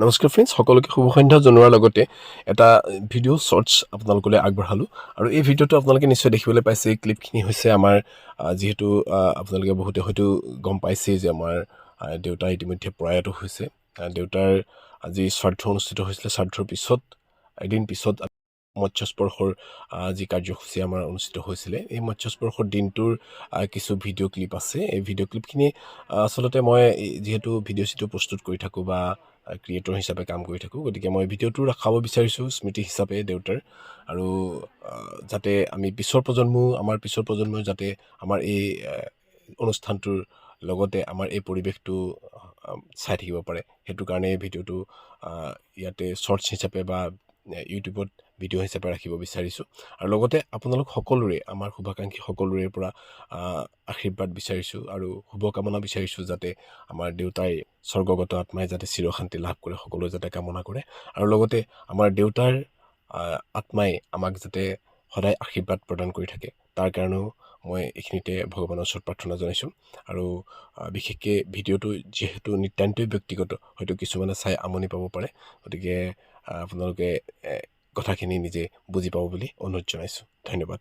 নমস্কাৰ ফ্ৰেণ্ডছ, সকলোকে শুভ সন্ধ্যা জনোৱাৰ লগতে এটা ভিডিঅ' শ্বৰ্টছ আপোনালোকলৈ আগবঢ়ালোঁ। আৰু এই ভিডিঅ'টো আপোনালোকে নিশ্চয় দেখিবলৈ পাইছে। এই ক্লিপখিনি হৈছে আমাৰ যিহেতু আপোনালোকে বহুতে হয়তো গম পাইছেই যে আমাৰ দেউতা ইতিমধ্যে প্ৰয়াত হৈছে। দেউতাৰ আজি শ্ৰাদ্ধ অনুষ্ঠিত হৈছিলে। শ্ৰাদ্ধৰ পিছত এদিন পিছত মৎস্যস্পৰ্শৰ যি কাৰ্যসূচী আমাৰ অনুষ্ঠিত হৈছিলে, এই মৎস্যস্পৰ্শৰ দিনটোৰ কিছু ভিডিঅ' ক্লিপ আছে। এই ভিডিঅ' ক্লিপখিনি আচলতে মই যিহেতু ভিডিঅ' চিডিঅ' প্ৰস্তুত কৰি থাকোঁ বা ক্ৰিয়েটৰ হিচাপে কাম কৰি থাকোঁ, গতিকে মই ভিডিঅ'টো ৰখাব বিচাৰিছোঁ স্মৃতি হিচাপে দেউতাৰ। আৰু যাতে আমি আমাৰ পিছৰ প্ৰজন্মই যাতে আমাৰ এই অনুষ্ঠানটোৰ লগতে আমাৰ এই পৰিৱেশটো চাই থাকিব পাৰে, সেইটো কাৰণে এই ভিডিঅ'টো ইয়াতে শ্বৰ্টছ হিচাপে বা ইউটিউবত ভিডিঅ' হিচাপে ৰাখিব বিচাৰিছোঁ। আৰু লগতে আপোনালোক সকলোৰে, আমাৰ শুভাকাংক্ষী সকলোৰে পৰা আশীৰ্বাদ বিচাৰিছোঁ আৰু শুভকামনা বিচাৰিছোঁ যাতে আমাৰ দেউতাই স্বৰ্গগত আত্মাই যাতে চিৰশান্তি লাভ কৰে, সকলোৱে যাতে কামনা কৰে। আৰু লগতে আমাৰ দেউতাৰ আত্মাই আমাক যাতে সদায় আশীৰ্বাদ প্ৰদান কৰি থাকে, তাৰ কাৰণেও মই এইখিনিতে ভগৱানৰ ওচৰত প্ৰাৰ্থনা জনাইছোঁ। আৰু বিশেষকৈ ভিডিঅ'টো যিহেতু নিতান্তই ব্যক্তিগত, হয়তো কিছুমানে চাই আমনি পাব পাৰে, গতিকে আপোনালোকে কথাখিনি নিজে বুজি পাব বুলি অনুৰোধ জনাইছোঁ। ধন্যবাদ।